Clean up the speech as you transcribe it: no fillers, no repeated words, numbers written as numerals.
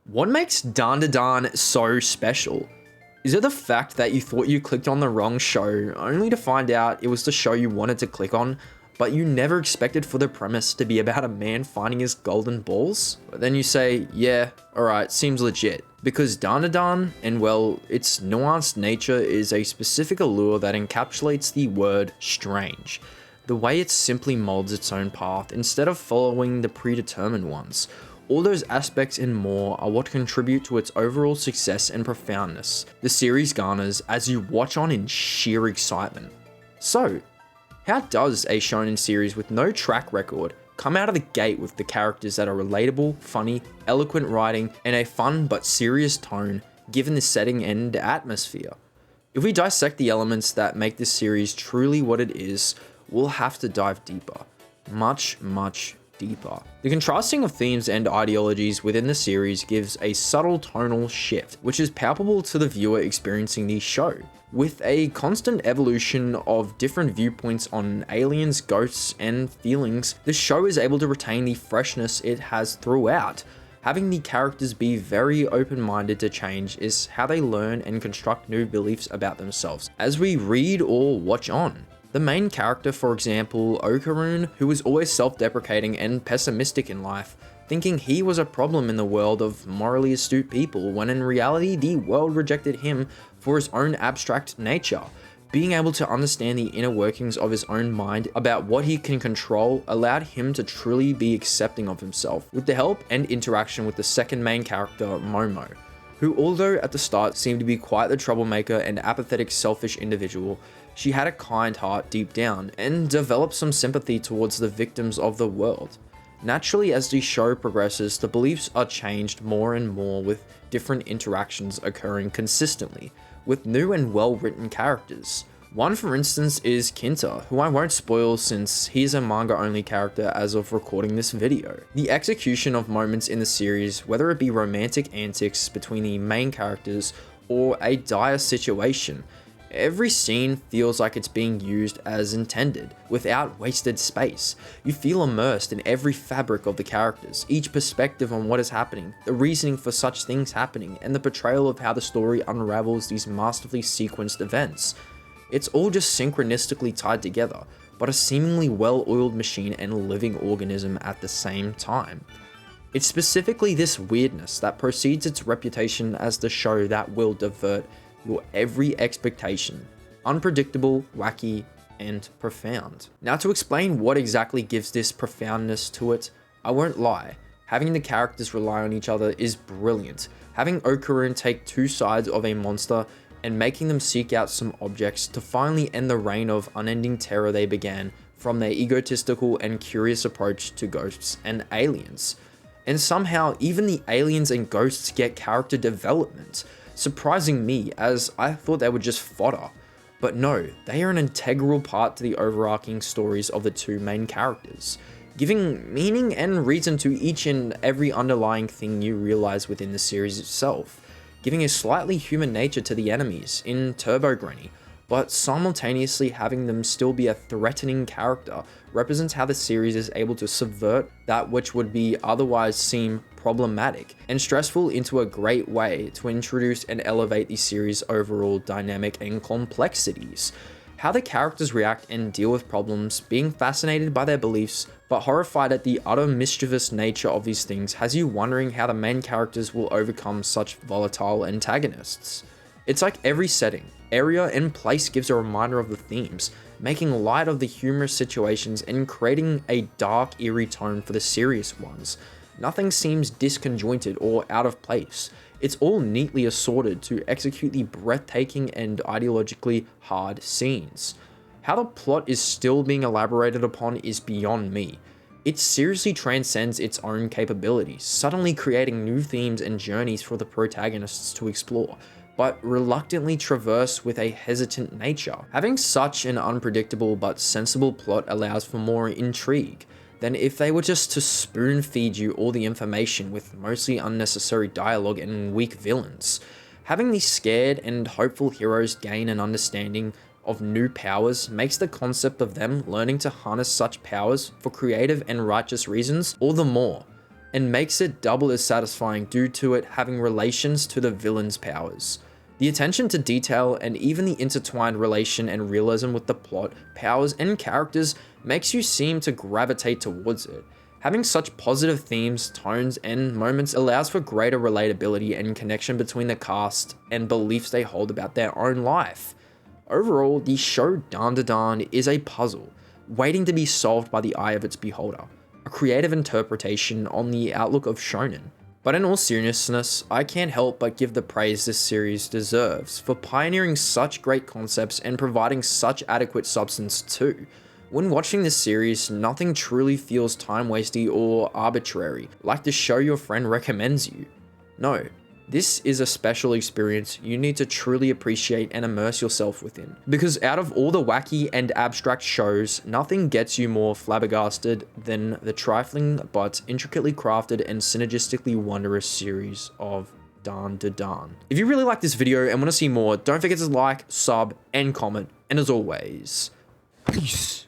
What makes Dandadan so special? Is it the fact that you thought you clicked on the wrong show, only to find out it was the show you wanted to click on, but you never expected for the premise to be about a man finding his golden balls? But then you say, yeah, alright, seems legit. Because Dandadan, and well, its nuanced nature is a specific allure that encapsulates the word strange. The way it simply molds its own path instead of following the predetermined ones. All those aspects and more are what contribute to its overall success and profoundness the series garners as you watch on in sheer excitement. So, how does a shonen series with no track record come out of the gate with the characters that are relatable, funny, eloquent writing, and a fun but serious tone given the setting and atmosphere? If we dissect the elements that make this series truly what it is, we'll have to dive deeper. Much deeper. The contrasting of themes and ideologies within the series gives a subtle tonal shift, which is palpable to the viewer experiencing the show. With a constant evolution of different viewpoints on aliens, ghosts, and feelings, the show is able to retain the freshness it has throughout. Having the characters be very open-minded to change is how they learn and construct new beliefs about themselves as we read or watch on. The main character, for example, Okarun, who was always self-deprecating and pessimistic in life, thinking he was a problem in the world of morally astute people, when in reality the world rejected him for his own abstract nature. Being able to understand the inner workings of his own mind about what he can control allowed him to truly be accepting of himself, with the help and interaction with the second main character, Momo, who although at the start seemed to be quite the troublemaker and apathetic selfish individual, she had a kind heart deep down and developed some sympathy towards the victims of the world. Naturally, as the show progresses, the beliefs are changed more and more with different interactions occurring consistently, with new and well-written characters. One, for instance, is Kinta, who I won't spoil since he's a manga-only character as of recording this video. The execution of moments in the series, whether it be romantic antics between the main characters or a dire situation, every scene feels like it's being used as intended, without wasted space. You feel immersed in every fabric of the characters, each perspective on what is happening, the reasoning for such things happening, and the portrayal of how the story unravels these masterfully sequenced events. It's all just synchronistically tied together, but a seemingly well-oiled machine and a living organism at the same time. It's specifically this weirdness that precedes its reputation as the show that will divert your every expectation. Unpredictable, wacky, and profound. Now, to explain what exactly gives this profoundness to it, I won't lie, having the characters rely on each other is brilliant. Having Okarun take two sides of a monster and making them seek out some objects to finally end the reign of unending terror they began from their egotistical and curious approach to ghosts and aliens. And somehow, even the aliens and ghosts get character development, surprising me as I thought they were just fodder. But no, they are an integral part to the overarching stories of the two main characters, giving meaning and reason to each and every underlying thing you realize within the series itself, giving a slightly human nature to the enemies in Turbo Granny, but simultaneously having them still be a threatening character represents how the series is able to subvert that which would be otherwise seem problematic and stressful into a great way to introduce and elevate the series' overall dynamic and complexities. How the characters react and deal with problems, being fascinated by their beliefs, but horrified at the utter mischievous nature of these things, has you wondering how the main characters will overcome such volatile antagonists. It's like every setting, area, and place gives a reminder of the themes, making light of the humorous situations and creating a dark, eerie tone for the serious ones. Nothing seems disconjointed or out of place. It's all neatly assorted to execute the breathtaking and ideologically hard scenes. How the plot is still being elaborated upon is beyond me. It seriously transcends its own capabilities, suddenly creating new themes and journeys for the protagonists to explore, but reluctantly traverse with a hesitant nature. Having such an unpredictable but sensible plot allows for more intrigue than if they were just to spoon feed you all the information with mostly unnecessary dialogue and weak villains. Having these scared and hopeful heroes gain an understanding of new powers makes the concept of them learning to harness such powers for creative and righteous reasons all the more and makes it double as satisfying due to it having relations to the villain's powers. The attention to detail and even the intertwined relation and realism with the plot, powers, and characters makes you seem to gravitate towards it. Having such positive themes, tones, and moments allows for greater relatability and connection between the cast and beliefs they hold about their own life. Overall, the show Dandadan is a puzzle, waiting to be solved by the eye of its beholder, a creative interpretation on the outlook of shonen. But in all seriousness, I can't help but give the praise this series deserves for pioneering such great concepts and providing such adequate substance too. When watching this series, nothing truly feels time-wasty or arbitrary, like the show your friend recommends you. No, this is a special experience you need to truly appreciate and immerse yourself within. Because out of all the wacky and abstract shows, nothing gets you more flabbergasted than the trifling but intricately crafted and synergistically wondrous series of Dandadan. If you really like this video and want to see more, don't forget to like, sub, and comment, and as always, peace.